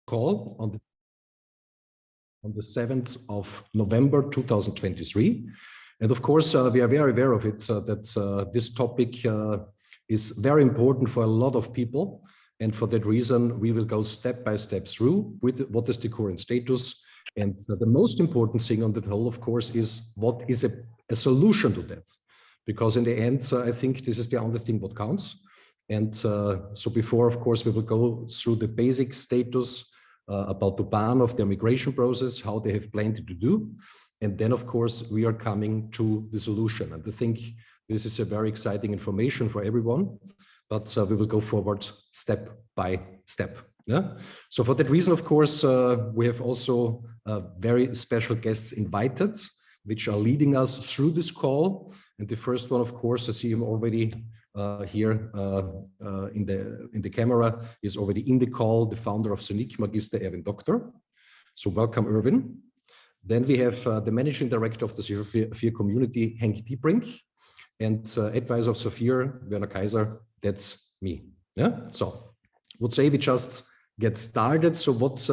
call on the 7th of November 2023. And of course, we are very aware of it, that this topic is very important for a lot of people. And for that reason, we will go step by step through with what is the current status. And the most important thing on the whole, of course, is what is a solution to that. Because in the end, I think this is the only thing what counts. And so before, of course, we will go through the basic status about TUPAN of their migration process, how they have planned to do. And then, of course, we are coming to the solution. And I think this is a very exciting information for everyone, but we will go forward step by step. Yeah. So for that reason, of course, we have also very special guests invited, which are leading us through this call. And the first one, of course, I see him already here in the camera, is already in the call, the founder of Zeniq, Magister Erwin, Dokter. So welcome, Erwin. Then we have the managing director of the Safir community, Henk Diebrink, and advisor of Safir, Werner Kaiser. That's me. Yeah. So I would say we just get started. So what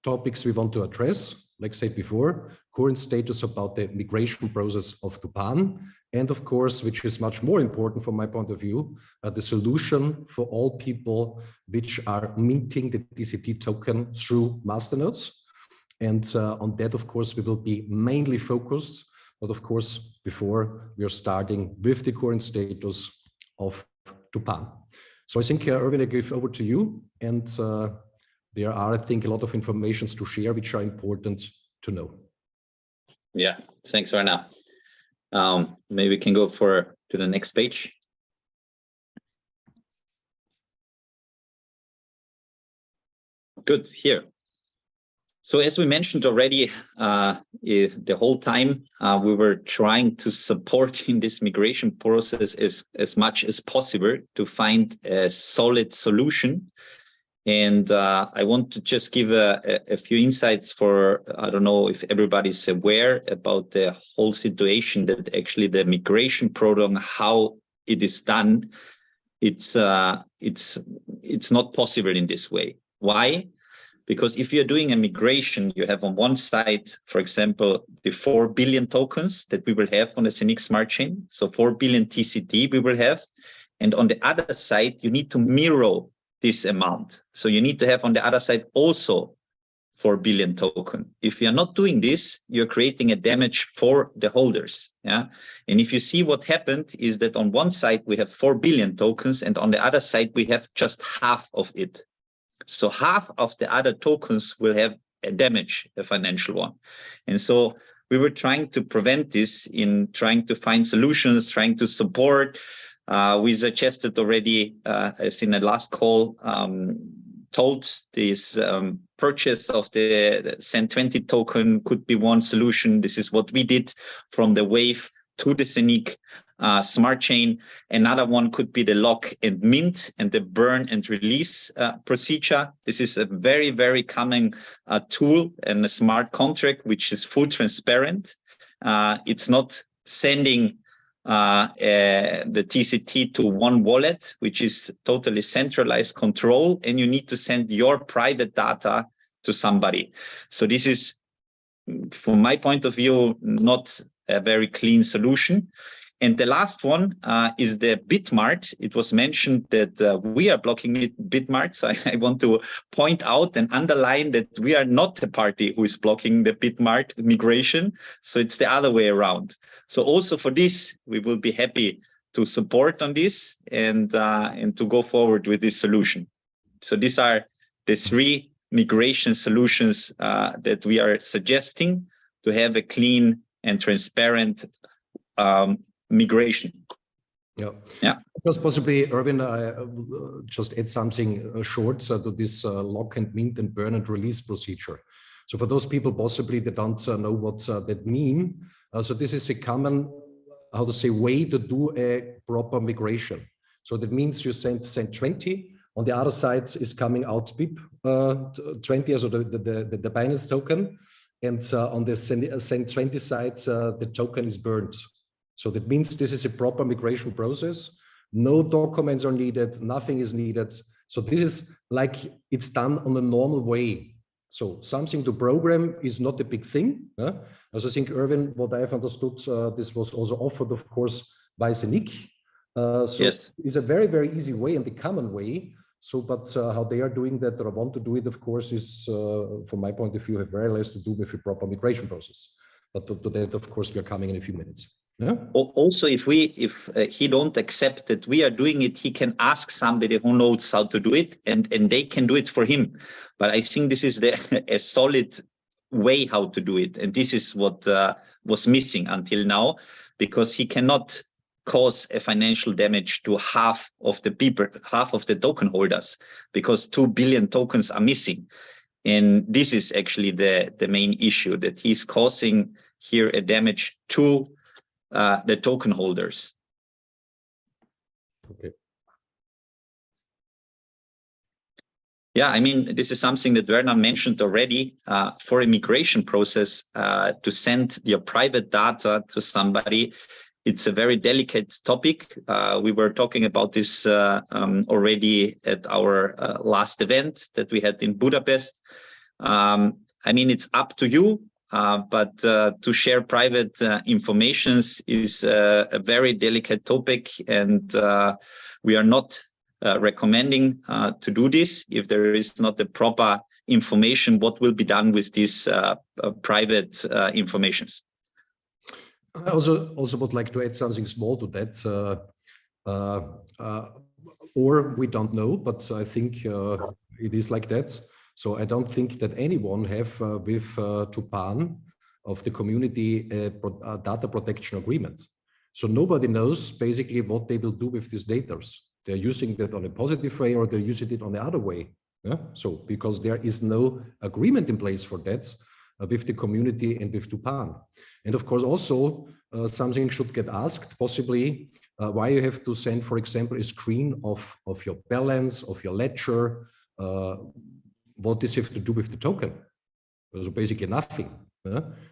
topics we want to address? Like I said before, current status about the migration process of TUPAN, and of course, which is much more important from my point of view, the solution for all people which are minting the TCT token through masternodes. And on that, of course, we will be mainly focused. But of course, before we are starting with the current status of TUPAN. So I think, Erwin, I give over to you. And there are, I think, a lot of informations to share, which are important to know. Yeah, thanks, Werner. Maybe we can go to the next page. Good, here. So as we mentioned already, the whole time we were trying to support in this migration process as much as possible to find a solid solution. And I want to just give a few insights for, I don't know if everybody's aware about the whole situation, that actually the migration program, how it is done, it's not possible in this way. Why? Because if you're doing a migration, you have on one side, for example, the 4 billion tokens that we will have on the Zeniq smart chain. So 4 billion TCT we will have. And on the other side, you need to mirror this amount. So you need to have on the other side also 4 billion token. If you're not doing this, you're creating a damage for the holders. Yeah. And if you see what happened is that on one side, we have 4 billion tokens, and on the other side, we have just half of it. So half of the other tokens will have a damage, a financial one. And so we were trying to prevent this in trying to find solutions, trying to support. We suggested already, as in the last call, told this purchase of the SEN20 token could be one solution. This is what we did from the Wave to the Zeniq smart chain. Another one could be the lock and mint and the burn and release procedure. This is a very, very common tool and a smart contract, which is full transparent. It's not sending the TCT to one wallet, which is totally centralized control, and you need to send your private data to somebody. So this is, from my point of view, not a very clean solution. And the last one is the Bitmart. It was mentioned that we are blocking Bitmart. So I want to point out and underline that we are not the party who is blocking the Bitmart migration. So it's the other way around. So also for this, we will be happy to support on this and to go forward with this solution. So these are the 3 migration solutions that we are suggesting to have a clean and transparent migration. Yeah. Just possibly, Erwin, I just add something short to this lock and mint and burn and release procedure. So for those people possibly that don't know what that mean, so this is a common, how to say, way to do a proper migration. So that means you send 20. On the other side is coming out BIP 20, also the Binance token, and on the send 20 side, the token is burned. So that means this is a proper migration process. No documents are needed, nothing is needed. So this is like it's done on a normal way. So something to program is not a big thing. As I think, Erwin, what I have understood, this was also offered, of course, by Zeniq. So yes, it's a very, very easy way and the common way. So, but how they are doing that or want to do it, of course, is, from my point of view, have very less to do with a proper migration process. But to that, of course, we are coming in a few minutes. Yeah. Also, if he don't accept that we are doing it, he can ask somebody who knows how to do it, and they can do it for him. But I think this is a solid way how to do it, and this is what was missing until now, because he cannot cause a financial damage to half of the people, half of the token holders, because 2 billion tokens are missing. And this is actually the main issue, that he's causing here a damage to the token holders. Okay. Yeah, I mean, this is something that Werner mentioned already. For a migration process, to send your private data to somebody, it's a very delicate topic. We were talking about this already at our last event that we had in Budapest. I mean, it's up to you. But to share private informations is a very delicate topic, and we are not recommending to do this if there is not the proper information what will be done with these private informations. I also would like to add something small to that, or we don't know, but I think it is like that. So I don't think that anyone have with TUPAN of the community a data protection agreement. So nobody knows basically what they will do with these data. They're using that on a positive way or they're using it on the other way. Yeah? So because there is no agreement in place for that with the community and with TUPAN. And of course also something should get asked, possibly why you have to send, for example, a screen of your balance, of your ledger, what does it have to do with the token? So basically nothing.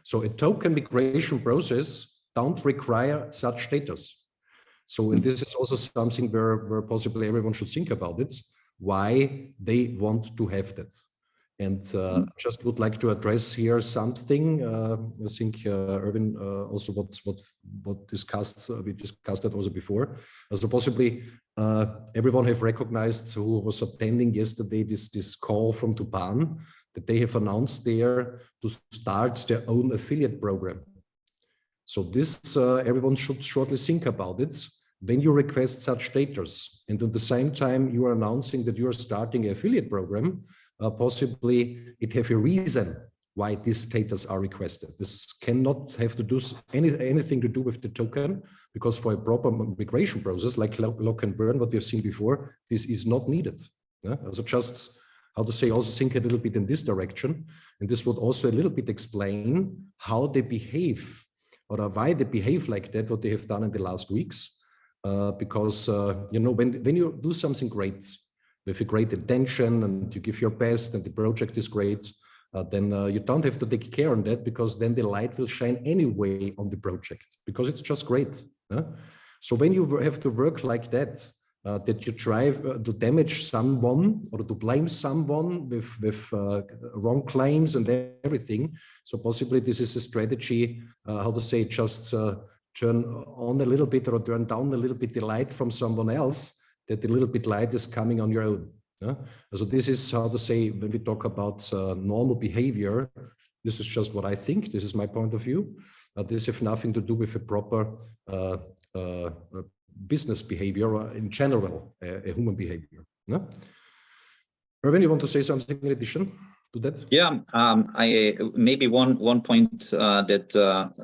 So a token migration process don't require such status. So and this is also something where possibly everyone should think about it, why they want to have that. And just would like to address here something. I think Erwin also what discussed, we discussed that also before. So possibly everyone have recognized who was attending yesterday this call from TUPAN that they have announced there to start their own affiliate program. So this everyone should shortly think about it. When you request such data, and at the same time you are announcing that you are starting an affiliate program, possibly it have a reason why these status are requested. This cannot have to do anything to do with the token, because for a proper migration process like lock and burn, what we have seen before, this is not needed. Yeah? So just how to say, also think a little bit in this direction, and this would also a little bit explain how they behave or why they behave like that, what they have done in the last weeks. Because you know, when you do something great with a great intention and you give your best and the project is great, then you don't have to take care on that, because then the light will shine anyway on the project because it's just great. So when you have to work like that, that you try to damage someone or to blame someone with wrong claims and everything, so possibly this is a strategy, how to say, just turn on a little bit or turn down a little bit the light from someone else, that the little bit light is coming on your own. So this is how to say, when we talk about normal behavior, this is just what I think, this is my point of view. This has nothing to do with a proper business behavior or in general, a human behavior. Erwin, you want to say something in addition to that? Yeah, I maybe one point that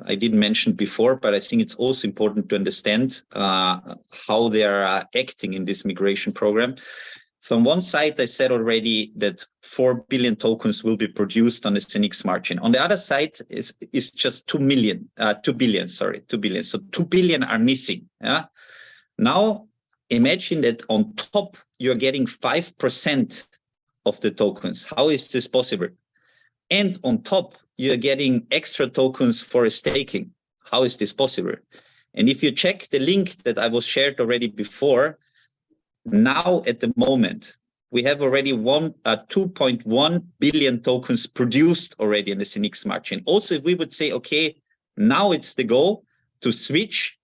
I didn't mention before, but I think it's also important to understand how they are acting in this migration program. So on one side, I said already that 4 billion tokens will be produced on the Zeniq smart chain. On the other side is just 2 billion. So 2 billion are missing. Yeah. Now imagine that on top you're getting 5% of the tokens. How is this possible? And on top, you're getting extra tokens for staking. How is this possible? And if you check the link that I was shared already before, now at the moment, we have already 2.1 billion tokens produced already in the Zeniq Smart Chain. Also, if we would say, okay, now it's the goal to switch,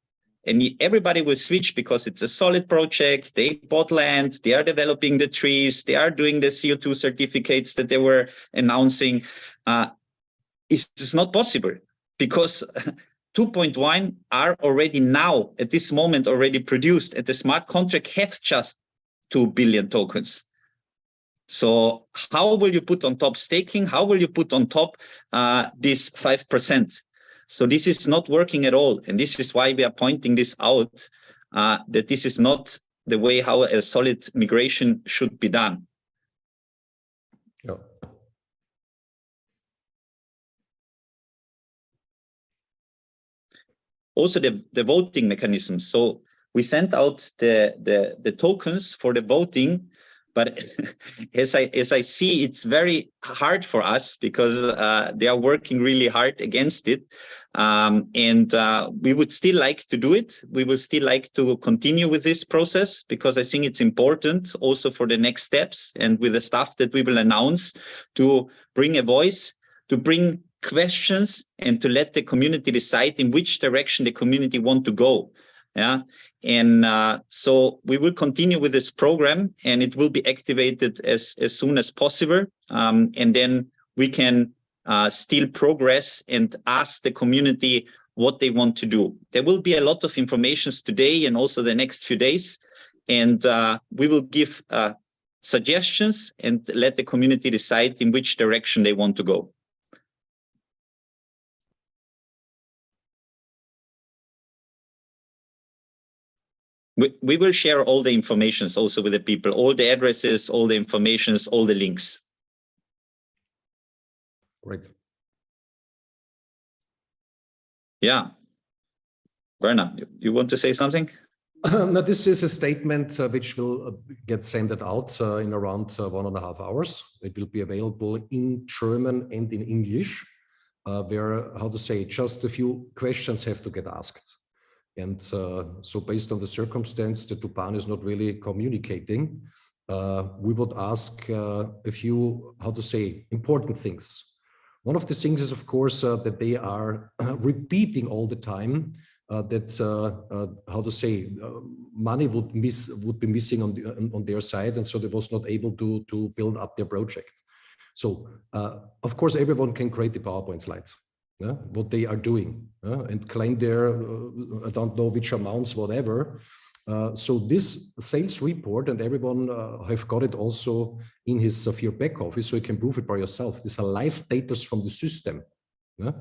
and everybody will switch because it's a solid project, they bought land, they are developing the trees, they are doing the CO2 certificates that they were announcing. It's not possible because 2.1 are already now, at this moment, already produced, and the smart contract have just 2 billion tokens. So how will you put on top staking? How will you put on top this 5%? So this is not working at all. And this is why we are pointing this out, that this is not the way how a solid migration should be done. Yeah. Also the voting mechanism. So we sent out the tokens for the voting, but as I see, it's very hard for us because they are working really hard against it. And we would still like to do it. We will still like to continue with this process because I think it's important also for the next steps and with the stuff that we will announce to bring a voice, to bring questions and to let the community decide in which direction the community want to go. Yeah. And so we will continue with this program and it will be activated as soon as possible. And then we can still progress and ask the community what they want to do. There will be a lot of information today and also the next few days. And we will give suggestions and let the community decide in which direction they want to go. We will share all the information also with the people, all the addresses, all the informations, all the links. Great. Yeah. Werner, you want to say something? No, this is a statement which will get sent out in around 1.5 hours. It will be available in German and in English, where, how to say, just a few questions have to get asked. And so based on the circumstance that TUPAN is not really communicating, we would ask a few, how to say, important things. One of the things is, of course, that they are repeating all the time that, how to say, money would be missing on their side, and so they was not able to build up their project. So, of course, everyone can create the PowerPoint slides. Yeah, what they are doing and claim their, I don't know which amounts, whatever. So this sales report, and everyone have got it also in his Safir back office, so you can prove it by yourself. These are live data from the system. Yeah?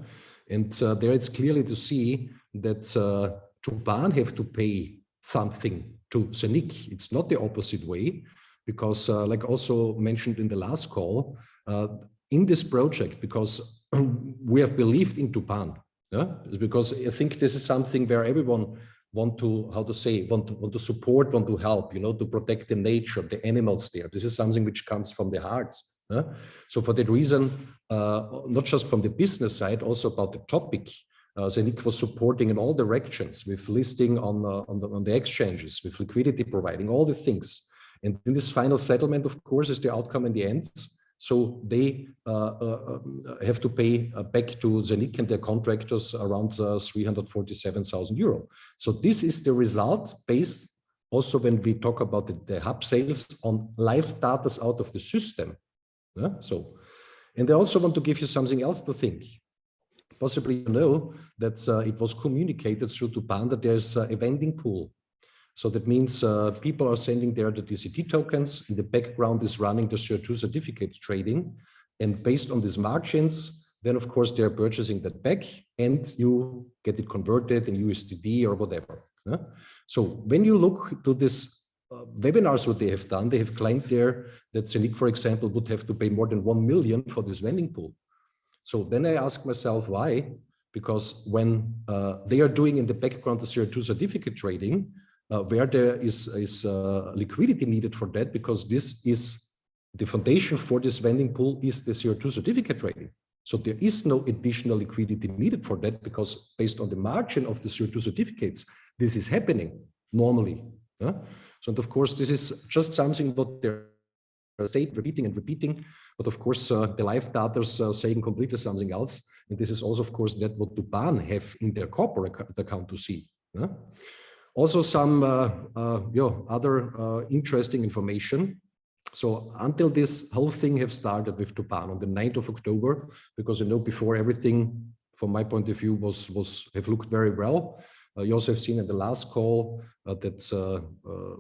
And there it's clearly to see that TUPAN have to pay something to Zeniq. It's not the opposite way, because like also mentioned in the last call, in this project, because we have believed in TUPAN, yeah? Because I think this is something where everyone want to, how to say, want to support, want to help, you know, to protect the nature, the animals there. This is something which comes from the heart. Yeah? So for that reason, not just from the business side, also about the topic, Zeniq was supporting in all directions with listing on the exchanges, with liquidity providing, all the things. And in this final settlement, of course, is the outcome in the end. So they have to pay back to Zeniq and their contractors around 347,000 euro. So this is the result based also when we talk about the hub sales on live data out of the system. Yeah? So, and I also want to give you something else to think. Possibly you know that it was communicated through TUPAN that there's a vending pool. So that means people are sending there the DCT tokens. In the background is running the CO2 certificate trading. And based on these margins, then of course they're purchasing that back and you get it converted in USDT or whatever. Yeah? So when you look to this webinars, what they have done, they have claimed there that Zeniq, for example, would have to pay more than 1 million for this vending pool. So then I ask myself why, because when they are doing in the background the CO2 certificate trading, where there is liquidity needed for that, because this is the foundation for this vending pool is the CO2 certificate trading. So there is no additional liquidity needed for that, because based on the margin of the CO2 certificates, this is happening normally. Yeah? So and of course, this is just something what they're state repeating and repeating, but of course the live data is saying completely something else. And this is also, of course, that what TUPAN have in their corporate account to see. Yeah? Also some other interesting information. So until this whole thing have started with TUPAN on the 9th of October, because before everything, from my point of view, have looked very well. You also have seen in the last call that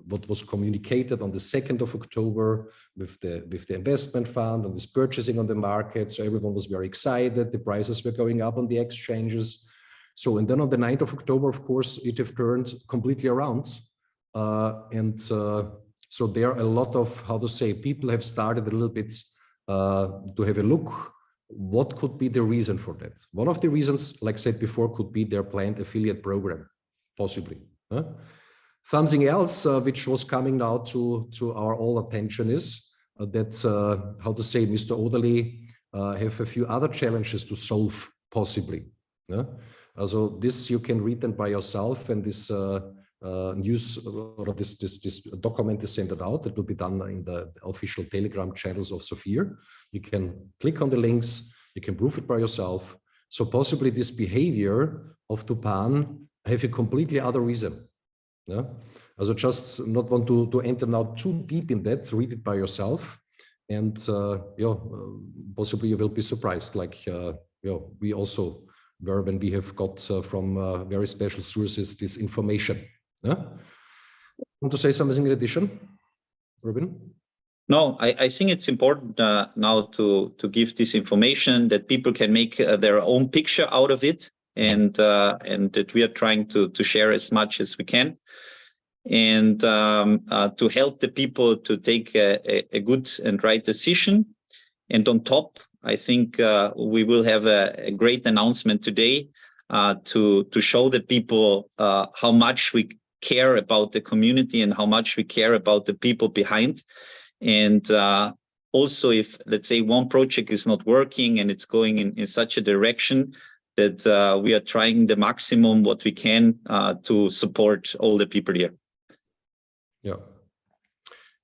what was communicated on the 2nd of October with the investment fund and this purchasing on the market. So everyone was very excited. The prices were going up on the exchanges. So, and then on the 9th of October, of course, it have turned completely around. So there are a lot of, how to say, people have started a little bit to have a look. What could be the reason for that? One of the reasons, like I said before, could be their planned affiliate program, possibly. Something else which was coming now to our all attention is that, how to say, Mr. Oderly have a few other challenges to solve, possibly. So this you can read them by yourself, and this news or this document is sent out. It will be done in the official Telegram channels of Safir. You can click on the links, you can prove it by yourself. So possibly this behavior of TUPAN have a completely other reason. Yeah, also just not want to enter now too deep in that. Read it by yourself, and possibly you will be surprised. Like we also were when we have got from very special sources this information. Yeah? Want to say something in addition, Erwin? No, I think it's important now to give this information that people can make their own picture out of it, and that we are trying to share as much as we can, and to help the people to take a good and right decision. And on top, I think we will have a great announcement today to show the people how much we care about the community and how much we care about the people behind. And also, if, let's say, one project is not working and it's going in such a direction, that we are trying the maximum what we can to support all the people here. Yeah.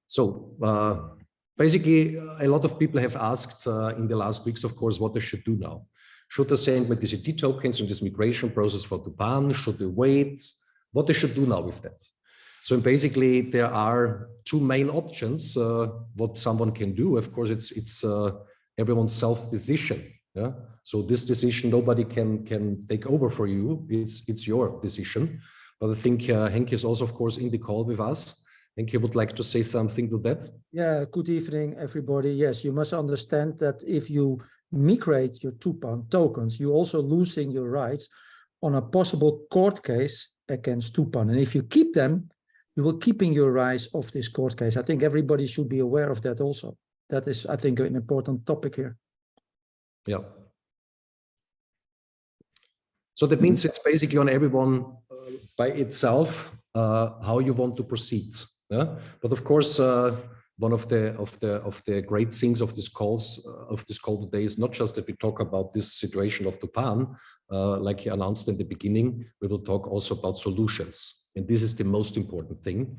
So basically, a lot of people have asked in the last weeks, of course, what they should do now. Should they send MTCT tokens in this migration process for TUPAN? Should they wait? What they should do now with that? So basically, there are two main options. What someone can do, of course, it's everyone's self-decision. Yeah. So this decision nobody can take over for you. It's your decision. But I think Henk is also, of course, in the call with us. Henk, you would like to say something to that? Yeah. Good evening, everybody. Yes, you must understand that if you migrate your TUPAN tokens, you're also losing your rights on a possible court case against TUPAN. And if you keep them, you will keeping your rights of this court case. I think everybody should be aware of that also. That is, I think, an important topic here. Yeah. So that means it's basically on everyone by itself how you want to proceed. Yeah. But of course, one of the great things of this call today is not just that we talk about this situation of TUPAN, like you announced in the beginning. We will talk also about solutions, and this is the most important thing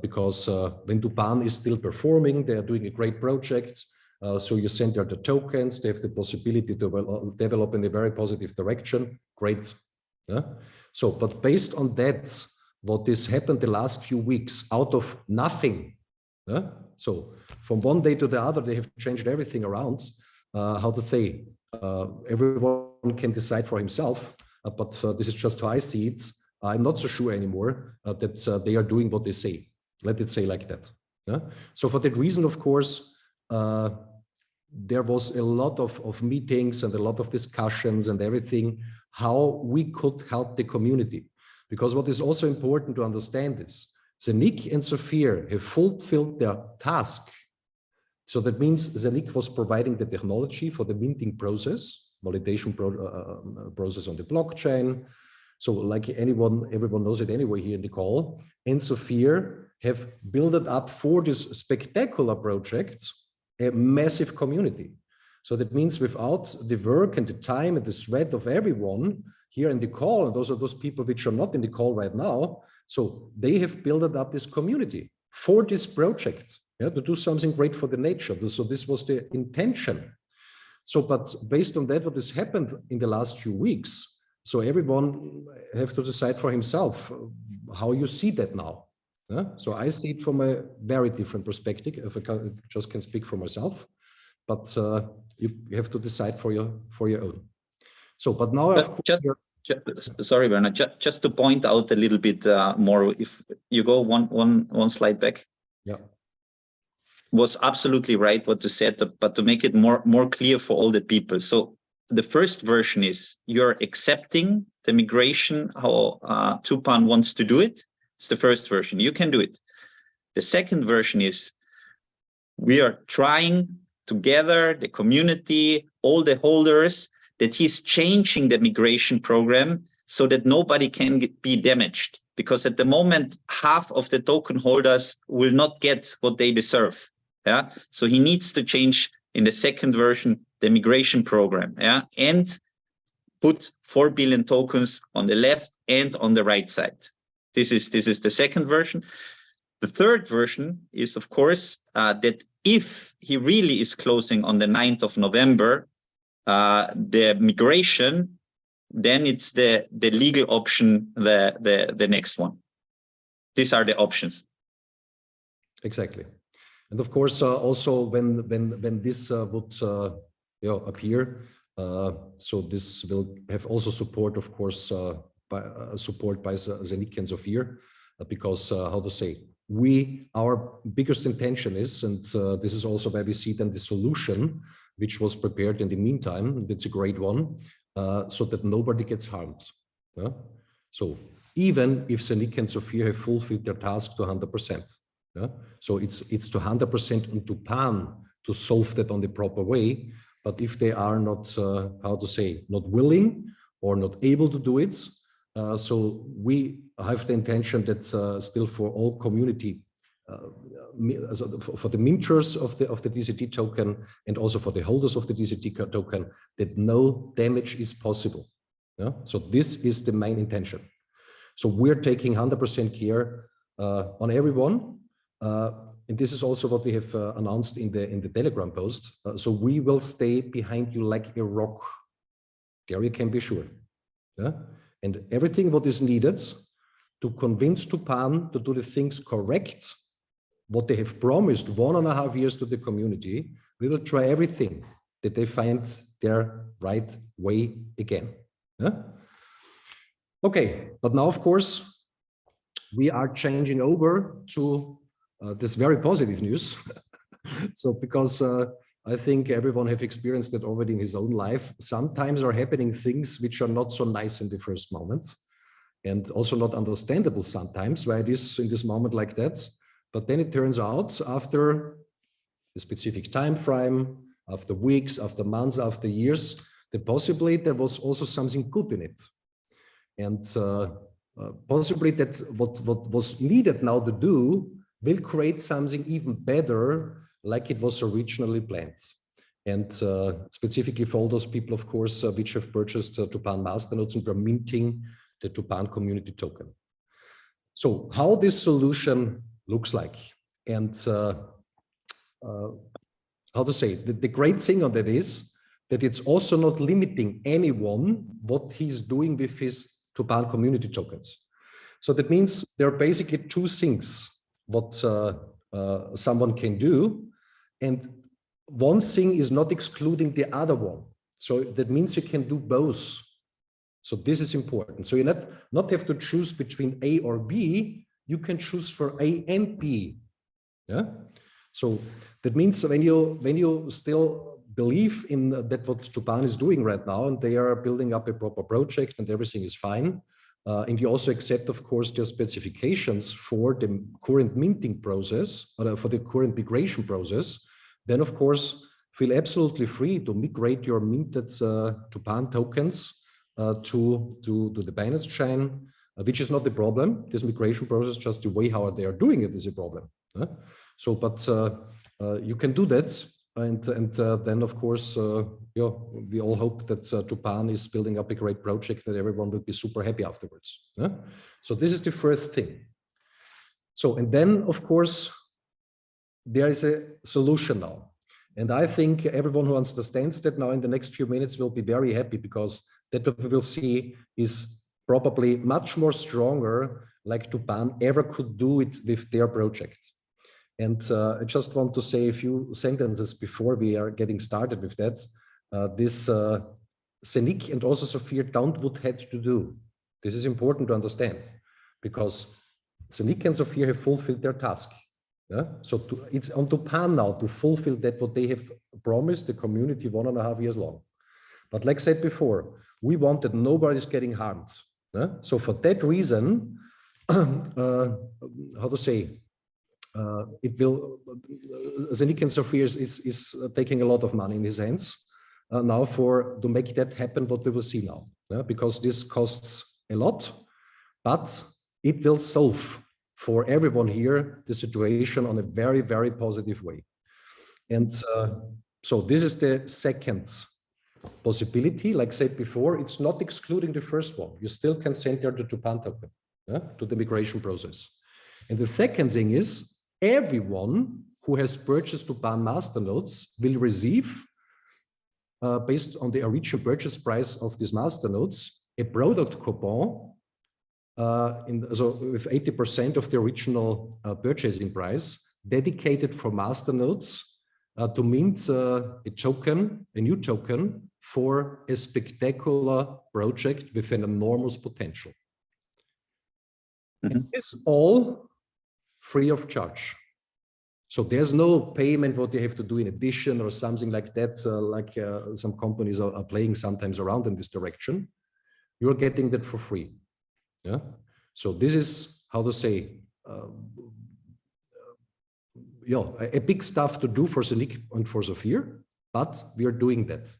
because when TUPAN is still performing, they are doing a great project. So you send there the tokens, they have the possibility to develop in a very positive direction. Great. Yeah? So, but based on that, what has happened the last few weeks out of nothing. Yeah? So from one day to the other, they have changed everything around. How to say, everyone can decide for himself, but this is just how I see it. I'm not so sure anymore that they are doing what they say. Let it say like that. Yeah? So for that reason, of course, there was a lot of meetings and a lot of discussions and everything, how we could help the community. Because what is also important to understand is, Zeniq and Safir have fulfilled their task. So that means Zeniq was providing the technology for the minting process, validation process on the blockchain. So like everyone knows it anyway here in the call. And Safir have built it up for this spectacular project, a massive community. So that means without the work and the time and the sweat of everyone here in the call, and those are those people which are not in the call right now, so they have built up this community for this project. to do something great for the nature. So this was the intention. So, but based on that, what has happened in the last few weeks, so everyone have to decide for himself how you see that now. So I see it from a very different perspective, if I just can speak for myself, but you have to decide for your own. So, but now of course, sorry, Werner, just to point out a little bit more, if you go one slide back. Yeah. Was absolutely right what you said, but to make it more clear for all the people. So the first version is you're accepting the migration, how TUPAN wants to do it. It's the first version. You can do it. The second version is we are trying together, the community, all the holders, that he's changing the migration program so that nobody can be damaged. Because at the moment, half of the token holders will not get what they deserve. Yeah, so he needs to change in the second version the migration program, yeah, and put 4 billion tokens on the left and on the right side. This is the second version. The third version is, of course, that if he really is closing on the 9th of November, the migration, then it's the legal option, the next one. These are the options. Exactly. And of course, also when this would appear, so this will have also support, of course, by Zeniq and Safir, because how to say, our biggest intention is, and this is also where we see then the solution, which was prepared in the meantime. That's a great one, so that nobody gets harmed. Yeah? So even if Zeniq and Safir have fulfilled their task to 100%. Yeah? So it's to 100% on TUPAN to solve that on the proper way. But if they are not, how to say, not willing or not able to do it, so we have the intention that still for all community, for the minters of the DZT token and also for the holders of the DZT token, that no damage is possible. Yeah? So this is the main intention. So we're taking 100% care on everyone. And this is also what we have announced in the Telegram post. So we will stay behind you like a rock. There you can be sure. Yeah? And everything what is needed to convince TUPAN to do the things correct, what they have promised 1.5 years to the community, we will try everything that they find their right way again. Yeah? Okay, but now of course, we are changing over to this very positive news. So because I think everyone have experienced it already in his own life, sometimes are happening things which are not so nice in the first moment and also not understandable sometimes why it is in this moment like that. But then it turns out after a specific time frame, after weeks, after months, after years, that possibly there was also something good in it. And possibly that what was needed now to do will create something even better like it was originally planned. And specifically for all those people, of course, which have purchased TUPAN masternodes and were minting the TUPAN community token. So how this solution looks like, and how to say, the great thing on that is that it's also not limiting anyone what he's doing with his TUPAN community tokens. So that means there are basically two things what someone can do, and one thing is not excluding the other one. So that means you can do both. So this is important. So you not have to choose between A or B, you can choose for A and B. Yeah. So that means when you still believe in that what TUPAN is doing right now, and they are building up a proper project and everything is fine, and you also accept, of course, their specifications for the current minting process or for the current migration process, then of course feel absolutely free to migrate your minted TUPAN tokens to the Binance chain, which is not the problem. This migration process, just the way how they are doing it, is a problem. So, but you can do that, and then of course, we all hope that TUPAN is building up a great project that everyone will be super happy afterwards. So this is the first thing. So, and then of course, there is a solution now. And I think everyone who understands that now in the next few minutes will be very happy, because that what we will see is probably much more stronger, like TUPAN ever could do it with their project. And I just want to say a few sentences before we are getting started with that. This Zeniq and also Safir don't what had to do. This is important to understand, because Zeniq and Safir have fulfilled their task. Yeah? So it's on TUPAN now to fulfill that what they have promised the community 1.5 years long. But like I said before, we want that nobody's getting harmed. Yeah? So for that reason, how to say, it will, Zeniq and Safir is taking a lot of money in his hands now to make that happen, what we will see now. Yeah? Because this costs a lot, but it will solve for everyone here the situation on a very, very positive way. And so this is the second possibility. Like I said before, it's not excluding the first one. You still can send there the TUPAN token to the migration process. And the second thing is, everyone who has purchased TUPAN masternodes will receive, based on the original purchase price of these masternodes, a product coupon so with 80% of the original purchasing price, dedicated for masternodes to mint a new token for a spectacular project with an enormous potential. Mm-hmm. It's all free of charge. So there's no payment what you have to do in addition or something like that, some companies are playing sometimes around in this direction. You're getting that for free. Yeah. So this is, how to say, a big stuff to do for Zeniq and for Safir, but we are doing that.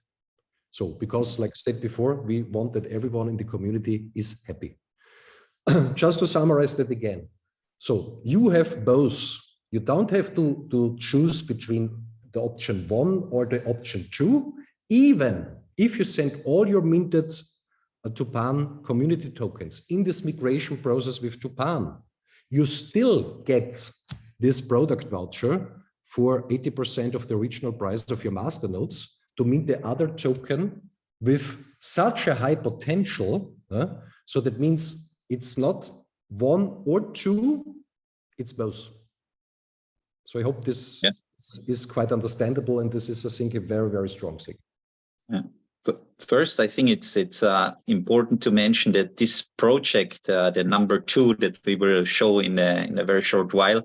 So because, like I said before, we want that everyone in the community is happy. Just to summarize that again. So you have both. You don't have to choose between the option 1 or the option 2, even if you send all your minted TUPAN community tokens in this migration process with TUPAN, you still get this product voucher for 80% of the original price of your masternodes to mint the other token with such a high potential. So that means it's not 1 or 2, it's both. So I hope this is quite understandable, and this is, I think, a very, very strong thing. Yeah. But first, I think it's important to mention that this project, the number 2 that we will show in a very short while,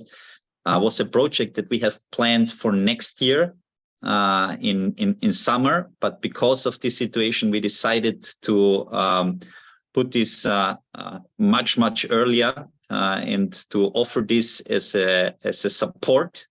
was a project that we have planned for next year in summer. But because of this situation, we decided to put this much earlier and to offer this as a support.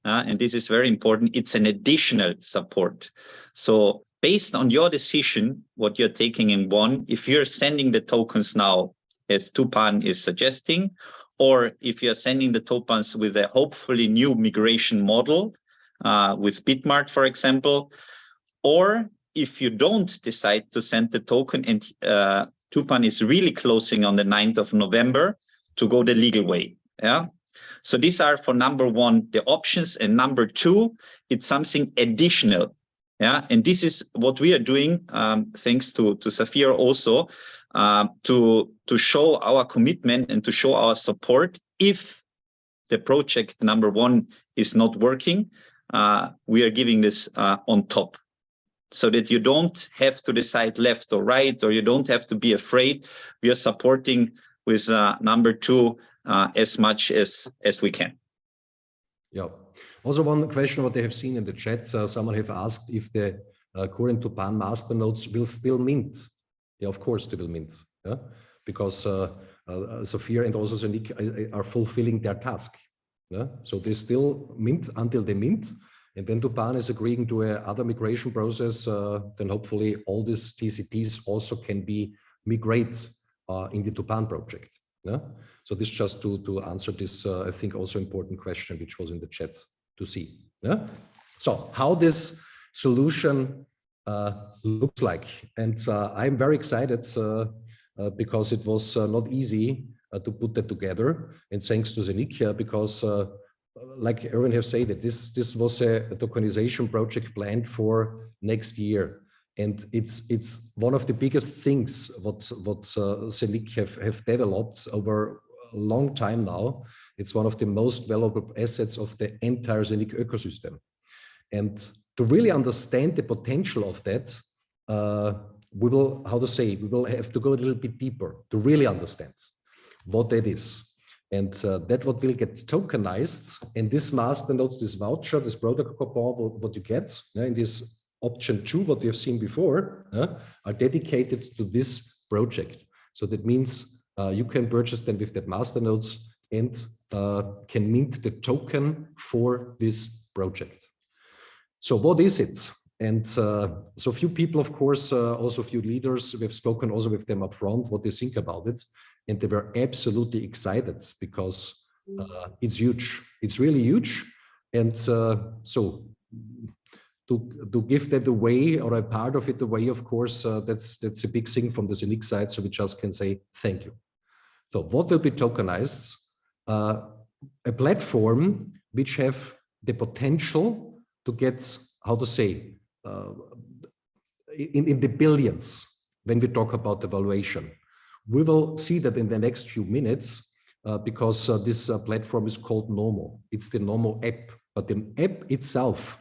And this is very important. It's an additional support. So based on your decision, what you're taking in 1, if you're sending the tokens now, as TUPAN is suggesting, or if you're sending the tokens with a hopefully new migration model, with Bitmart, for example, or if you don't decide to send the token and TUPAN is really closing on the 9th of November to go the legal way. Yeah. So these are for number 1, the options, and number 2, it's something additional. Yeah, and this is what we are doing, thanks to Safir also, to show our commitment and to show our support. If the project number 1 is not working, we are giving this on top, so that you don't have to decide left or right, or you don't have to be afraid. We are supporting with number 2 as much as we can. Yeah. Also, one question what they have seen in the chat, someone have asked if the current TUPAN masternodes will still mint. Yeah, of course they will mint. Yeah, because Safir and also Zeniq are fulfilling their task. Yeah, so they still mint until they mint, and when TUPAN is agreeing to another migration process, then hopefully all these TCPs also can be migrated in the TUPAN project. Yeah, so this just to answer this, I think also important question which was in the chat to see. Yeah, so how this solution looks like, and I'm very excited because it was not easy to put that together, and thanks to Zeniq, because like Erwin have said, that this was a tokenization project planned for next year. And it's one of the biggest things what Zeniq have developed over a long time now. It's one of the most valuable assets of the entire Zeniq ecosystem. And to really understand the potential of that, we will have to go a little bit deeper to really understand what that is. And that what will get tokenized, and this master notes, this voucher, this product coupon, what you get in this option 2, what we have seen before, are dedicated to this project. So that means you can purchase them with that master notes and can mint the token for this project. So what is it? And so few people, of course, also few leaders, we have spoken also with them up front what they think about it. And they were absolutely excited because it's huge. It's really huge. And so to give that away, or a part of it away, of course, that's a big thing from the Zeniq side. So we just can say thank you. So what will be tokenized? A platform which have the potential to get, how to say, in the billions when we talk about the valuation. We will see that in the next few minutes because this platform is called Nomo. It's the Nomo app, but the app itself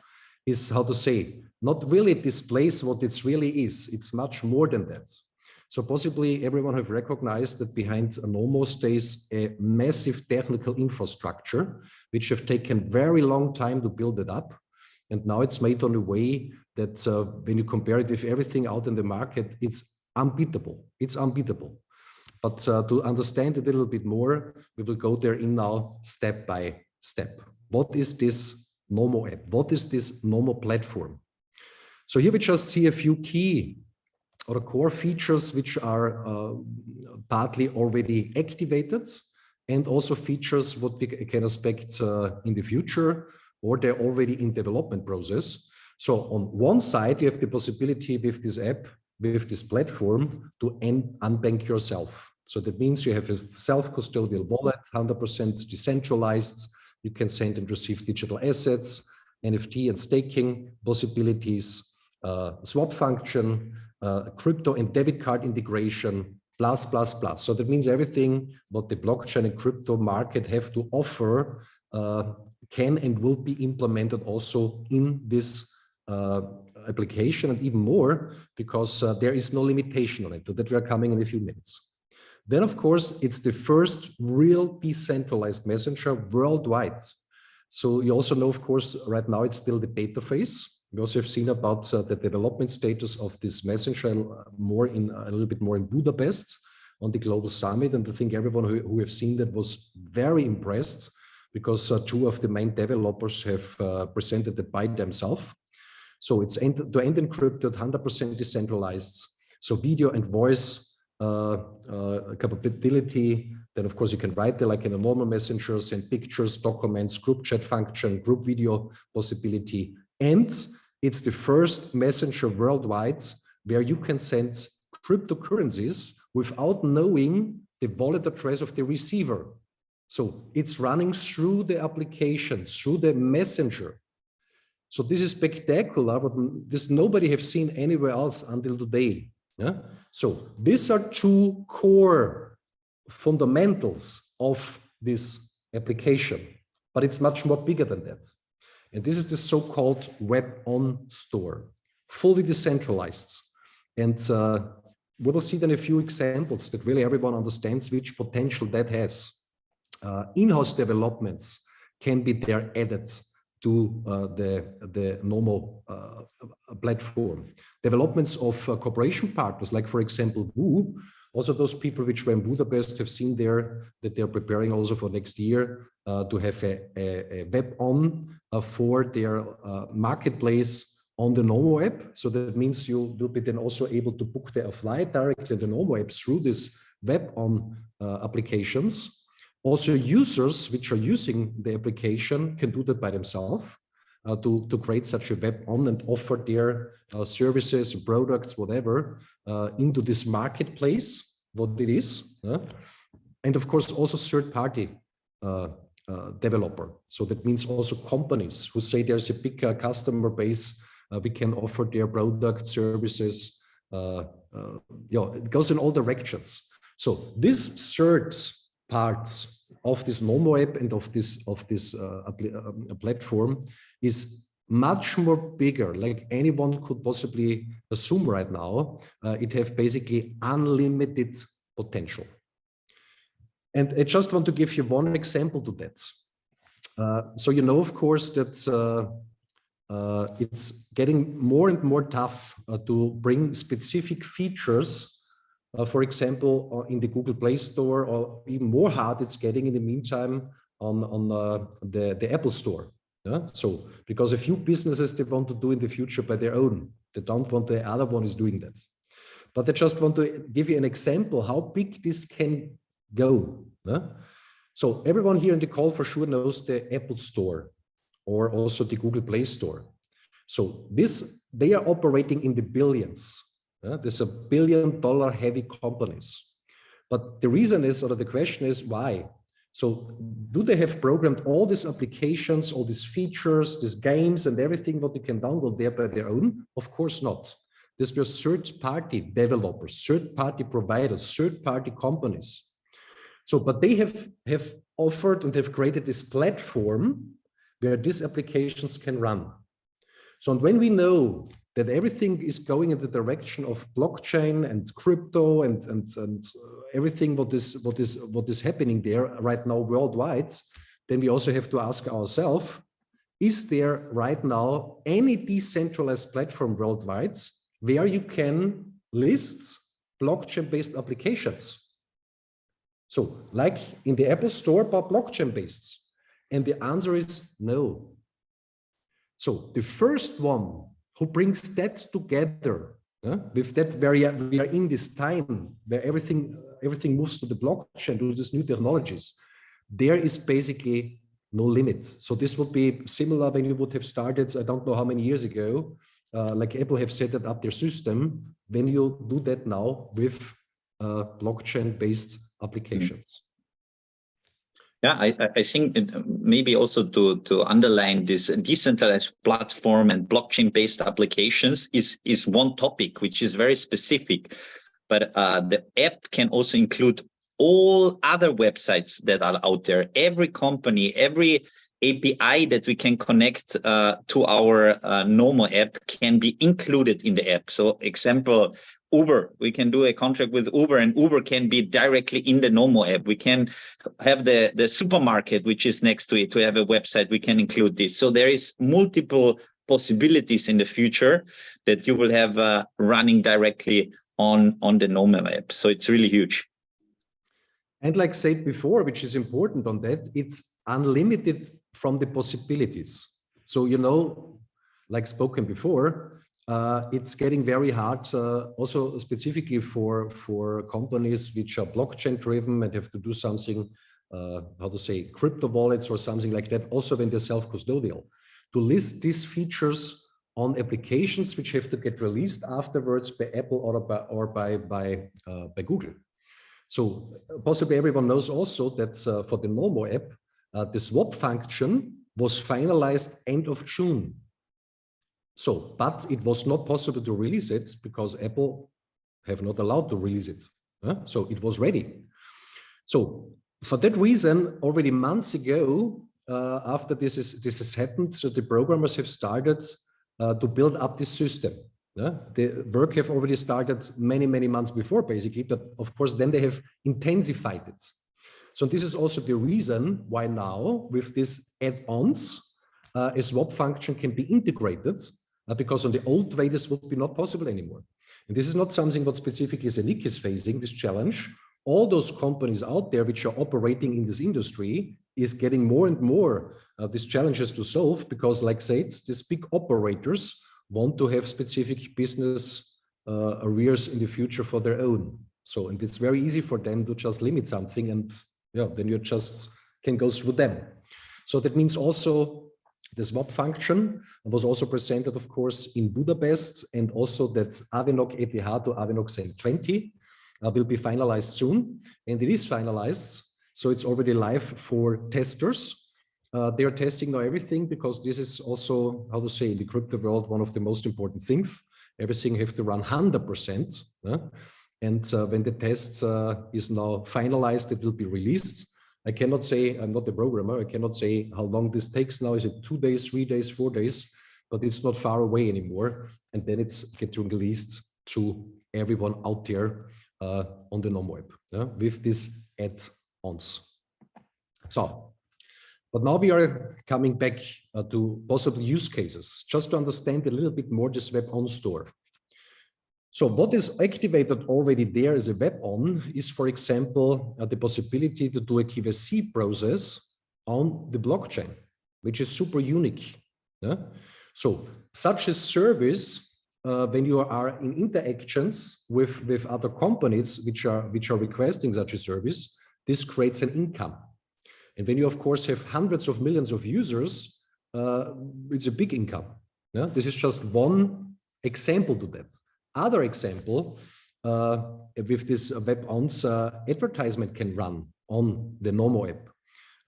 is, how to say, not really displays what it really is. It's much more than that. So possibly everyone have recognized that behind Nomo stays a massive technical infrastructure, which have taken very long time to build it up. And now it's made on a way that when you compare it with everything out in the market, it's unbeatable. It's unbeatable. But to understand it a little bit more, we will go there in now step by step. What is this Nomo app? What is this Nomo platform? So here we just see a few key or core features which are partly already activated, and also features what we can expect in the future, or they're already in development process. So on one side, you have the possibility with this app, with this platform, to unbank yourself. So that means you have a self-custodial wallet, 100% decentralized. You can send and receive digital assets, NFT and staking possibilities, swap function, crypto and debit card integration, plus. So that means everything what the blockchain and crypto market have to offer can and will be implemented also in this application, and even more, because there is no limitation on it. So that we are coming in a few minutes. Then, of course, it's the first real decentralized messenger worldwide. So you also know, of course, right now it's still the beta phase. We also have seen about the development status of this messenger more in a little bit more in Budapest on the global summit. And I think everyone who have seen that was very impressed, because two of the main developers have presented it by themselves. So it's end-to-end encrypted, 100% decentralized. So video and voice capability. Then, of course, you can write there like in a normal messenger, send pictures, documents, group chat function, group video possibility. And it's the first messenger worldwide where you can send cryptocurrencies without knowing the wallet address of the receiver. So it's running through the application, through the messenger. So this is spectacular, but this nobody have seen anywhere else until today. Yeah? So these are two core fundamentals of this application, but it's much more bigger than that. And this is the so-called web-on store, fully decentralized. And we will see then a few examples that really everyone understands which potential that has. In-house developments can be there added to the normal platform. Developments of cooperation partners, like for example, WU, also those people which were in Budapest have seen there that they're preparing also for next year to have a web-on for their marketplace on the Nomo app. So that means you will be then also able to book their flight directly in the Nomo app through this web-on applications. Also, users which are using the application can do that by themselves to create such a web-on and offer their services, products, whatever, into this marketplace, what it is. And of course, also third-party developer. So that means also companies who say there's a big customer base, we can offer their product services. It goes in all directions. So this third part of this Nomo app and of this platform is much more bigger, like anyone could possibly assume right now. It have basically unlimited potential. And I just want to give you one example to that. So you know, of course, that it's getting more and more tough to bring specific features, for example, in the Google Play Store, or even more hard it's getting in the meantime on the Apple Store. Yeah? So because a few businesses they want to do in the future by their own, they don't want the other one is doing that. But I just want to give you an example how big this can go. Yeah? So everyone here in the call for sure knows the Apple Store or also the Google Play Store. So they are operating in the billions. There's $1 billion heavy companies. But the reason is, or the question is, why? So do they have programmed all these applications, all these features, these games and everything what you can download there by their own? Of course not. These were third-party developers, third-party providers, third-party companies. So, but they have offered and have created this platform where these applications can run. So, and when we know that everything is going in the direction of blockchain and crypto and everything what is happening there right now worldwide, then we also have to ask ourselves, is there right now any decentralized platform worldwide where you can list blockchain-based applications? So like in the Apple Store, but blockchain-based. And the answer is no. So the first one who brings that together with that we are in this time where everything moves to the blockchain, to these new technologies, there is basically no limit. So this would be similar when you would have started, I don't know how many years ago, like Apple have set up their system, when you do that now with blockchain-based applications. Yeah, I think maybe also to underline this decentralized platform and blockchain-based applications is one topic which is very specific, but the app can also include all other websites that are out there. Every company, every API that we can connect to our Nomo app can be included in the app. So example, Uber, we can do a contract with Uber and Uber can be directly in the Nomo app. We can have the supermarket, which is next to it, to have a website, we can include this. So there is multiple possibilities in the future that you will have running directly on the Nomo app. So it's really huge. And like said before, which is important on that, it's unlimited from the possibilities. So, you know, like spoken before, it's getting very hard, also specifically for companies which are blockchain driven and have to do something, how to say, crypto wallets or something like that, also when they're self-custodial, to list these features on applications which have to get released afterwards by Apple or by Google. So possibly everyone knows also that for the Nomo app, the swap function was finalized end of June. So, but it was not possible to release it because Apple have not allowed to release it. So it was ready. So for that reason, already months ago, after this has happened, so the programmers have started to build up this system. The work have already started many months before, basically, but of course then they have intensified it. So this is also the reason why now with these add-ons, a swap function can be integrated, because on the old way this would be not possible anymore. And this is not something what specifically Zeniq is facing, this challenge. All those companies out there which are operating in this industry is getting more and more these challenges to solve, because like said, these big operators want to have specific business areas in the future for their own. So, and it's very easy for them to just limit something, and yeah, then you just can go through them. So that means also the swap function was also presented, of course, in Budapest, and also that Avenok ETH to Avenok Zen 20 will be finalized soon, and it is finalized. So it's already live for testers. They are testing now everything, because this is also, how to say, in the crypto world, one of the most important things. Everything have to run 100%. And when the test is now finalized, it will be released. I cannot say, I'm not a programmer, I cannot say how long this takes now. Is it 2 days, 3 days, 4 days? But it's not far away anymore. And then it's getting released to everyone out there on the Nomo app with these add-ons. So, but now we are coming back to possible use cases, just to understand a little bit more this web-on store. So what is activated already there as a web-on is, for example, the possibility to do a KYC process on the blockchain, which is super unique. So such a service, when you are in interactions with other companies which are requesting such a service, this creates an income. And when you, of course, have hundreds of millions of users, it's a big income. This is just one example to that. Other example, with this web-ons, advertisement can run on the Nomo app.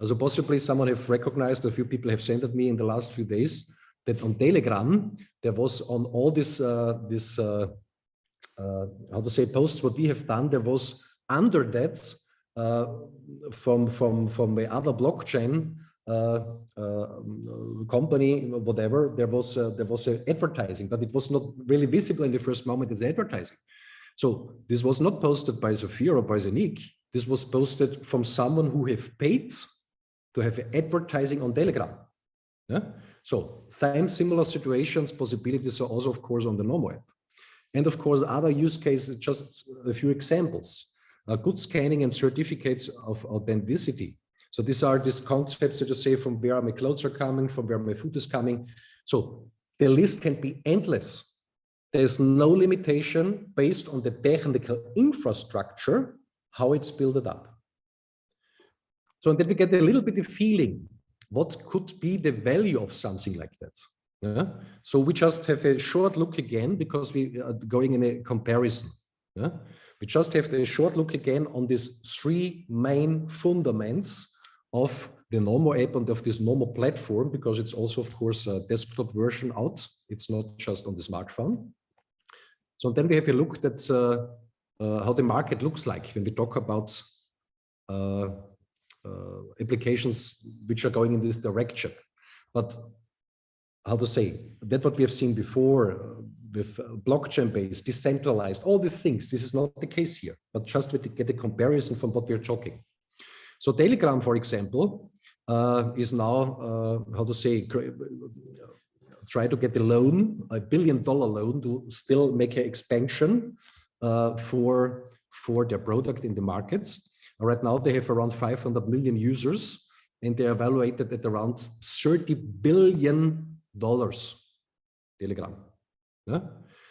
Also possibly someone have recognized, a few people have sent it me in the last few days, that on Telegram, there was on all this, how to say, posts, what we have done, there was under that, from the other blockchain company, whatever, there was a advertising, but it was not really visible in the first moment as advertising. So this was not posted by Safir or by Zeniq. This was posted from someone who have paid to have advertising on Telegram. So similar situations, possibilities are also, of course, on the Nomo app. And of course, other use cases, just a few examples. Good scanning and certificates of authenticity. So these are these concepts that you say, from where my clothes are coming, from where my food is coming. So the list can be endless. There's no limitation based on the technical infrastructure, how it's built up. So and then we get a little bit of feeling, what could be the value of something like that? So we just have a short look again, because we are going in a comparison. We just have a short look again on these three main fundaments of the Nomo app and of this Nomo platform, because it's also, of course, a desktop version out. It's not just on the smartphone. So then we have a look at how the market looks like when we talk about applications which are going in this direction. But how to say, that's what we have seen before with blockchain-based, decentralized, all these things. This is not the case here, but just to get a comparison from what we're talking. So Telegram, for example, is now, how to say, try to get a loan, $1 billion loan, to still make an expansion for their product in the markets. Right now, they have around 500 million users, and they're evaluated at around $30 billion. Telegram.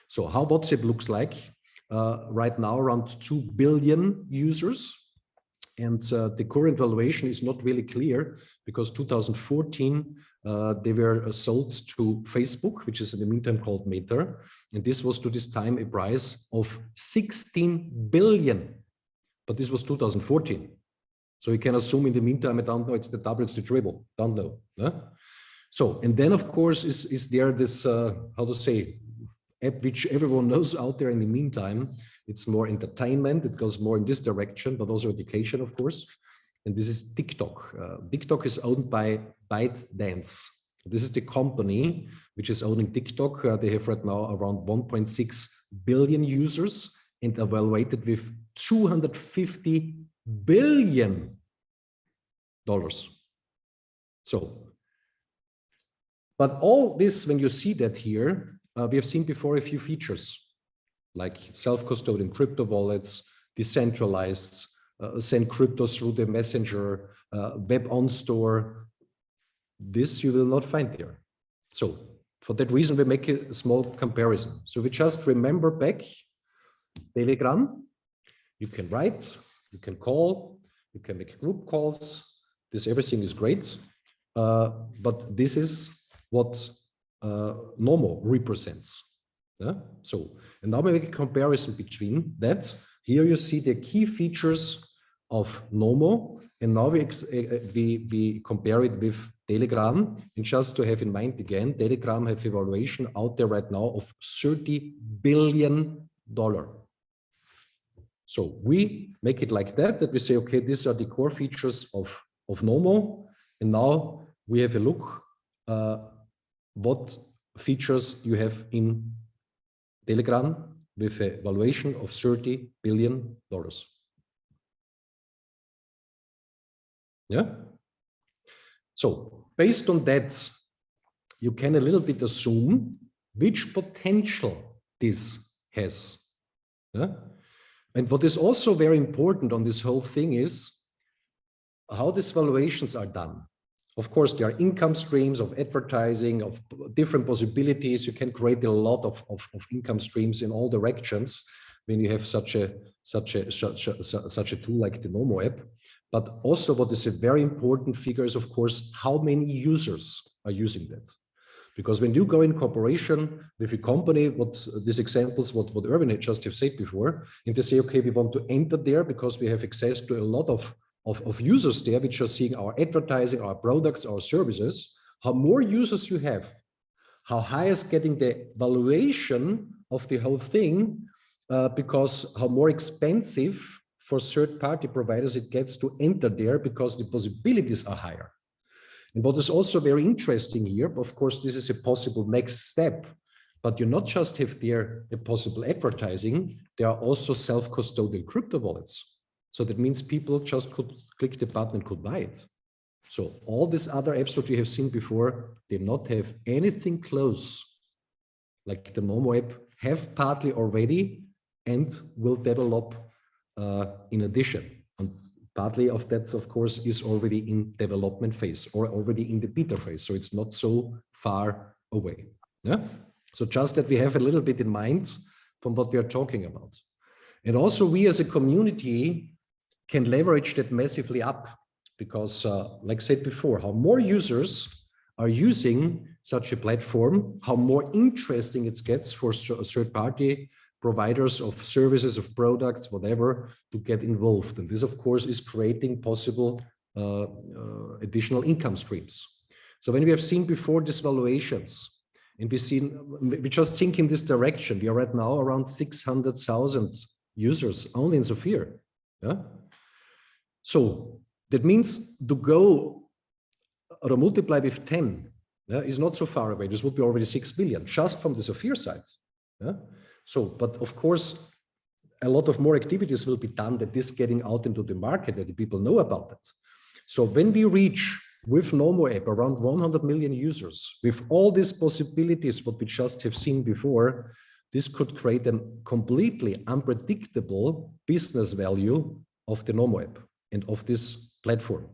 So how WhatsApp looks like right now, around 2 billion users. And the current valuation is not really clear, because 2014, they were sold to Facebook, which is in the meantime called Meta. And this was to this time a price of 16 billion. But this was 2014. So you can assume in the meantime, I don't know, it's the double, it's the triple, don't know. So, and then of course is there this, how to say, app which everyone knows out there in the meantime. It's more entertainment, it goes more in this direction, but also education, of course. And this is TikTok. TikTok is owned by ByteDance. This is the company which is owning TikTok. They have right now around 1.6 billion users and evaluated with $250 billion. So, but all this, when you see that here, we have seen before a few features like self-custodian crypto wallets, decentralized, send crypto through the messenger, web-on store. This you will not find there. So for that reason, we make a small comparison. So we just remember back Telegram, you can write, you can call, you can make group calls. This everything is great, but this is what Nomo represents. So, and now we make a comparison between that. Here you see the key features of Nomo, and now we compare it with Telegram. And just to have in mind again, Telegram have evaluation out there right now of $30 billion. So we make it like that we say, okay, these are the core features of Nomo. And now we have a look what features you have in Telegram with a valuation of $30 billion. Yeah. So based on that, you can a little bit assume which potential this has. Yeah? And what is also very important on this whole thing is how these valuations are done. Of course, there are income streams of advertising, of different possibilities. You can create a lot of income streams in all directions when you have such a tool like the Nomo app. But also what is a very important figure is, of course, how many users are using that. Because when you go in cooperation with a company, what these examples, what Erwin had just have said before, and they say, okay, we want to enter there because we have access to a lot of users there, which are seeing our advertising, our products, our services. How more users you have, how high is getting the valuation of the whole thing, because how more expensive for third-party providers it gets to enter there because the possibilities are higher. And what is also very interesting here, of course, this is a possible next step, but you not just have there a possible advertising, there are also self-custodial crypto wallets. So that means people just could click the button and could buy it. So all these other apps that you have seen before, they not have anything close, like the Nomo app, have partly already and will develop in addition. And partly of that, of course, is already in development phase or already in the beta phase. So it's not so far away. Yeah. So just that we have a little bit in mind from what we are talking about. And also we as a community can leverage that massively up because like I said before, how more users are using such a platform, how more interesting it gets for third-party providers of services, of products, whatever, to get involved. And this, of course, is creating possible additional income streams. So when we have seen before these valuations, and we just think in this direction, we are right now around 600,000 users only in Safir. Yeah? So that means to go or multiply with 10 is not so far away. This would be already 6 billion just from the Safir side. Yeah? So, but of course, a lot of more activities will be done that is getting out into the market, that the people know about it. So when we reach with Nomo app around 100 million users, with all these possibilities, what we just have seen before, this could create a completely unpredictable business value of the Nomo app and of this platform.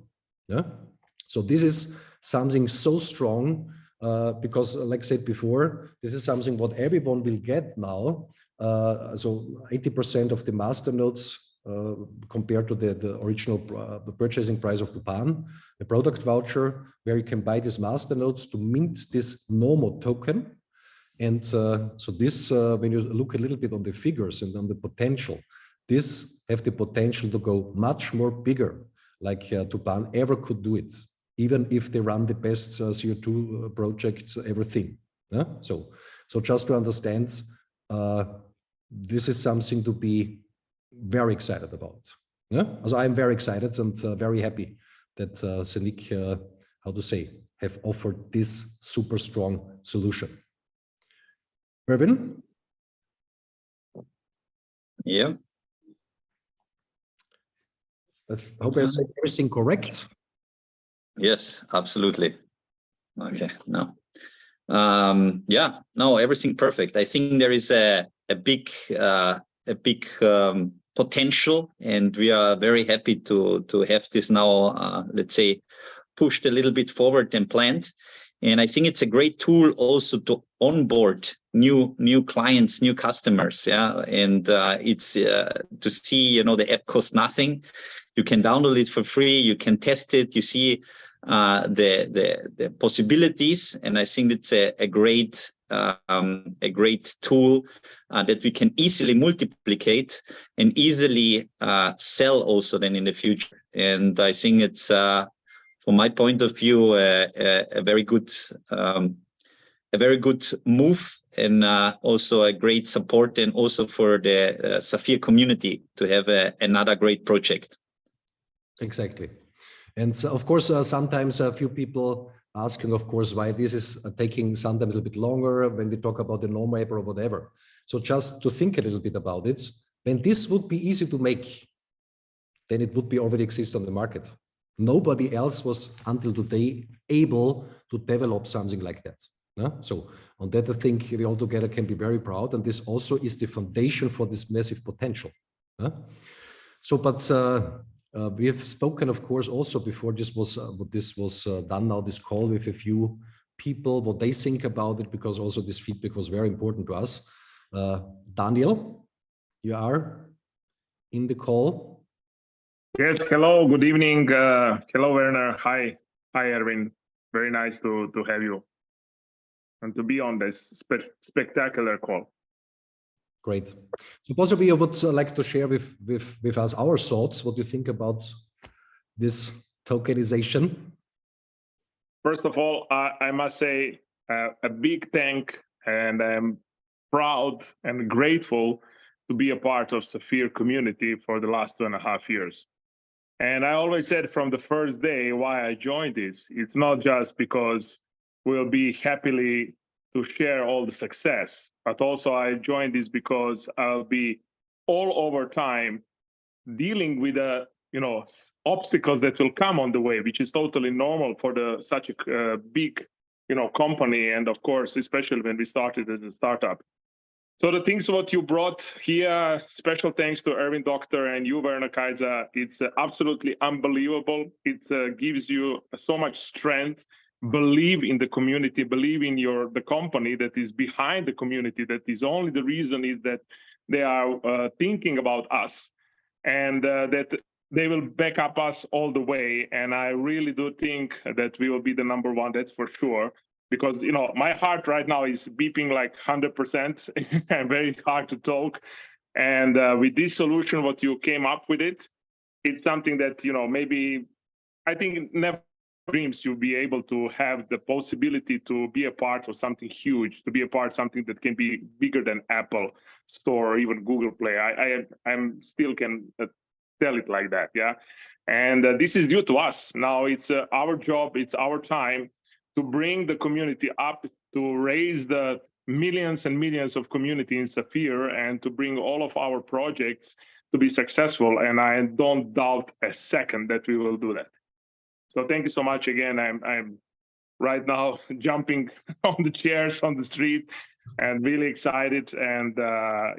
Yeah? So this is something so strong because like I said before, this is something what everyone will get now. So 80% of the master nodes compared to the original the purchasing price of TUPAN, a product voucher where you can buy these master nodes to mint this Nomo token. And so this, when you look a little bit on the figures and on the potential, this have the potential to go much more bigger, like TUPAN ever could do it, even if they run the best CO2 project, everything. Yeah? So just to understand, this is something to be very excited about. Yeah? So I'm very excited and very happy that Zeniq, how to say, have offered this super strong solution. Erwin? Yeah. I hope I said everything correct. Yes, absolutely. Okay, no. Yeah, no, everything perfect. I think there is a big potential, and we are very happy to have this now, let's say, pushed a little bit forward and planned. And I think it's a great tool also to onboard new clients, new customers. Yeah, and it's to see, the app costs nothing. You can download it for free. You can test it. You see the possibilities, and I think it's a great tool that we can easily multiplicate and easily sell also then in the future. And I think it's from my point of view a very good move, and also a great support, and also for the Safir community to have another great project. Exactly. And of course, sometimes a few people asking, of course, why this is taking sometimes a little bit longer when we talk about the normal app or whatever. So just to think a little bit about it, when this would be easy to make, then it would be already exist on the market. Nobody else was until today able to develop something like that. So on that, I think we all together can be very proud, and this also is the foundation for this massive potential. So, but we have spoken, of course, also before this was done now, this call with a few people, what they think about it, because also this feedback was very important to us. Daniel, you are in the call. Yes, hello, good evening. Hello, Werner. Hi, Erwin. Very nice to have you and to be on this spectacular call. Great. So possibly you would like to share with us our thoughts, what you think about this tokenization. First of all, I must say a big thank, and I'm proud and grateful to be a part of Safir community for the last 2.5 years. And I always said from the first day why I joined this, it's not just because we'll be happily to share all the success, but also I joined this because I'll be all over time dealing with the obstacles that will come on the way, which is totally normal for such a big company, and of course especially when we started as a startup. So the things what you brought here, special thanks to Erwin, Dokter, and you, Werner Kaiser. It's absolutely unbelievable. It gives you so much strength. Believe in the community, believe in the company that is behind the community, that is only the reason is that they are thinking about us, and that they will back up us all the way. And I really do think that we will be the #1, that's for sure. Because my heart right now is beeping like 100% and very hard to talk. And with this solution, what you came up with it's something that maybe I think never dreams you'll be able to have the possibility to be a part of something huge, to be a part of something that can be bigger than Apple Store or even Google Play. I'm still can tell it like that, yeah. And this is due to us. Now it's our job, it's our time to bring the community up, to raise the millions and millions of community in Safir, and to bring all of our projects to be successful. And I don't doubt a second that we will do that. So thank you so much again. I'm right now jumping on the chairs on the street and really excited. And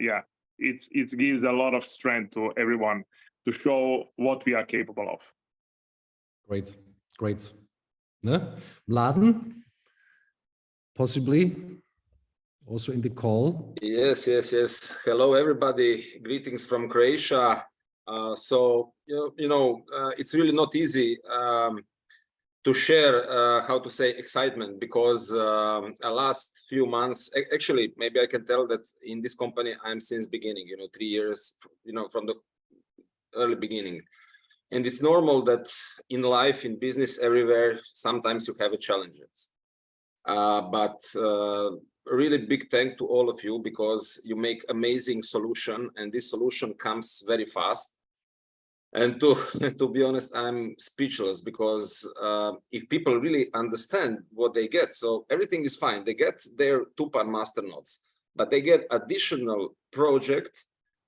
yeah, it gives a lot of strength to everyone to show what we are capable of. Great, great. Mladen, possibly also in the call. Yes. Hello, everybody. Greetings from Croatia. It's really not easy to share, how to say, excitement, because last few months, actually, maybe I can tell that in this company, I'm since beginning, 3 years, from the early beginning. And it's normal that in life, in business, everywhere, sometimes you have challenges. But really big thank to all of you, because you make amazing solution, and this solution comes very fast. And to be honest, I'm speechless, because if people really understand what they get, so everything is fine. They get their TUPAN masternodes, but they get additional project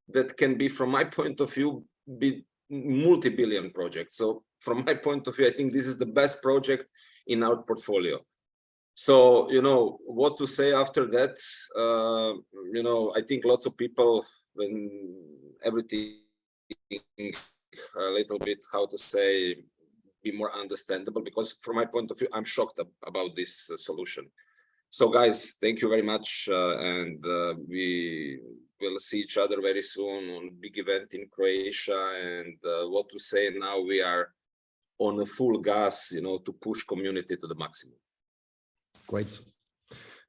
that can be, from my point of view, be multi-billion project. So from my point of view, I think this is the best project in our portfolio. So, what to say after that? I think lots of people, when everything a little bit, how to say, be more understandable, because from my point of view, I'm shocked about this solution. So guys, thank you very much. And we will see each other very soon on big event in Croatia. And what to say now, we are on a full gas, to push community to the maximum. Great.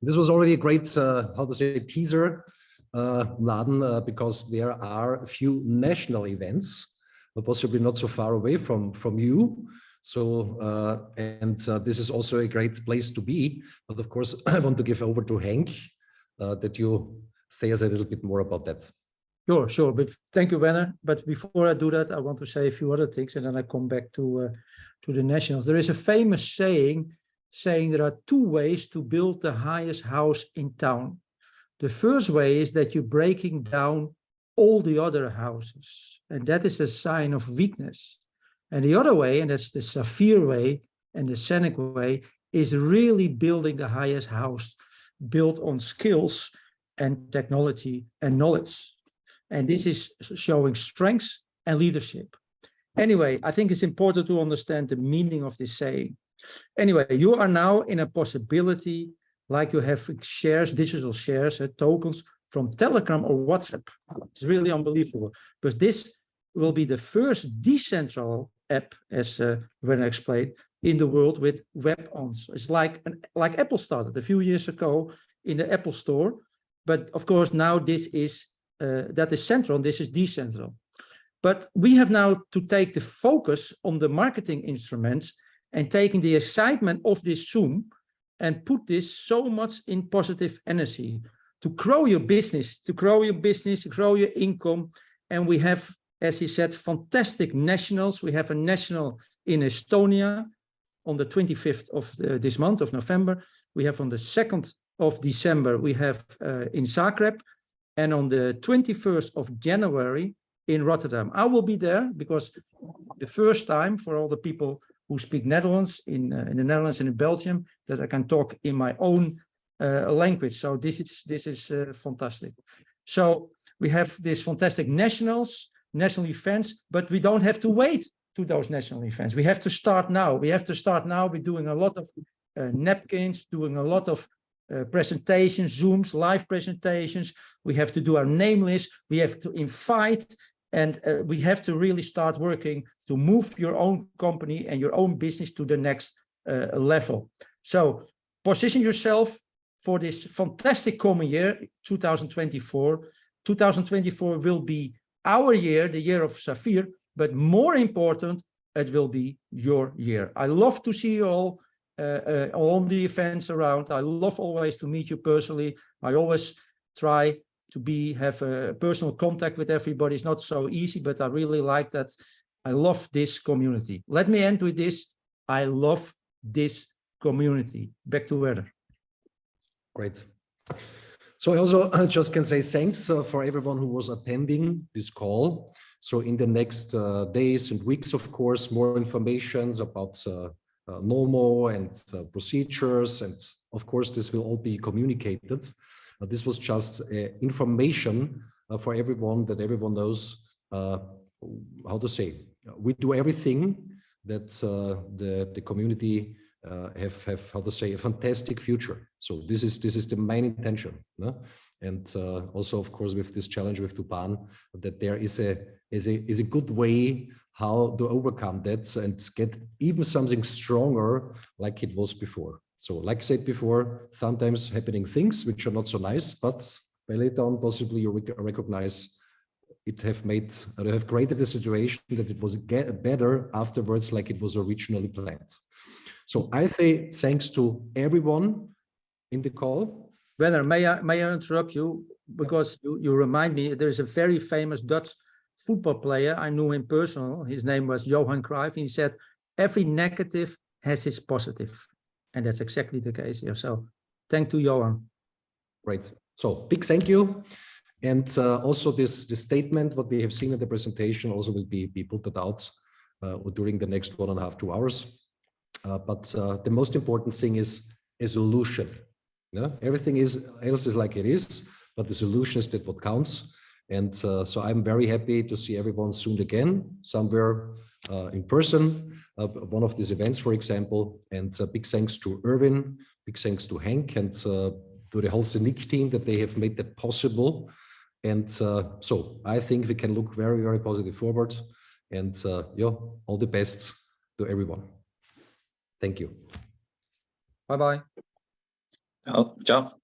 This was already a great, how to say, teaser, Mladen, because there are a few national events, possibly not so far away from you. So, this is also a great place to be. But of course, I want to give over to Henk, that you say us a little bit more about that. Sure. But thank you, Werner. But before I do that, I want to say a few other things, and then I come back to the nationals. There is a famous saying there are two ways to build the highest house in town. The first way is that you're breaking down all the other houses, and that is a sign of weakness. And the other way, and that's the Safir way and the Zeniq way, is really building the highest house built on skills and technology and knowledge. And this is showing strengths and leadership. Anyway, I think it's important to understand the meaning of this saying. Anyway, you are now in a possibility, like you have shares, digital shares, tokens from Telegram or WhatsApp. It's really unbelievable, because this will be the first decentral app, as when I explained, in the world with web-ons. It's like Apple started a few years ago in the Apple Store, but of course now this is that is central, and this is decentral. But we have now to take the focus on the marketing instruments and taking the excitement of this Zoom and put this so much in positive energy to grow your business, grow your income. And we have, as he said, fantastic nationals. We have a national in Estonia on the 25th of this month of November. We have on the 2nd of December, we have in Zagreb, and on the 21st of January in Rotterdam. I will be there because the first time for all the people who speak Netherlands in the Netherlands and in Belgium, that I can talk in my own language. So this is fantastic. So we have these fantastic national events, but we don't have to wait to those national events. We have to start now. We're doing a lot of napkins, doing a lot of presentations, Zooms, live presentations. We have to do our name list. We have to invite, and we have to really start working to move your own company and your own business to the next level. So position yourself for this fantastic coming year, 2024. 2024 will be our year, the year of Safir, but more important, it will be your year. I love to see you all on the events around. I love always to meet you personally. I always try to have a personal contact with everybody. It's not so easy, but I really like that. I love this community. Let me end with this. I love this community. Back to Werner. Great. So I also just can say thanks for everyone who was attending this call. So in the next days and weeks, of course, more informations about NOMO and procedures, and of course this will all be communicated. This was just information for everyone, that everyone knows how to say. We do everything that the community have how to say, a fantastic future. So this is the main intention, no? And also, of course, with this challenge with TUPAN, that there is a good way how to overcome that and get even something stronger like it was before. So like I said before, sometimes happening things which are not so nice, but by later on possibly you recognize it have created a situation that it was better afterwards, like it was originally planned. So I say thanks to everyone in the call. Werner, may I interrupt you? Because you remind me, there is a very famous Dutch football player. I knew him personally. His name was Johan Cruyff. And he said, every negative has its positive. And that's exactly the case here. So thank to Johan. Great. So big thank you. And also this statement, what we have seen in the presentation also will be put out during the next 1.5 to 2 hours. But the most important thing is a solution. Yeah? Everything else is like it is, but the solution is that what counts. And so I'm very happy to see everyone soon again, somewhere in person, one of these events, for example. And big thanks to Erwin, big thanks to Henk, and to the whole Zeniq team that they have made that possible. And so I think we can look very, very positive forward. And yeah, all the best to everyone. Thank you. Bye-bye. Oh, ciao.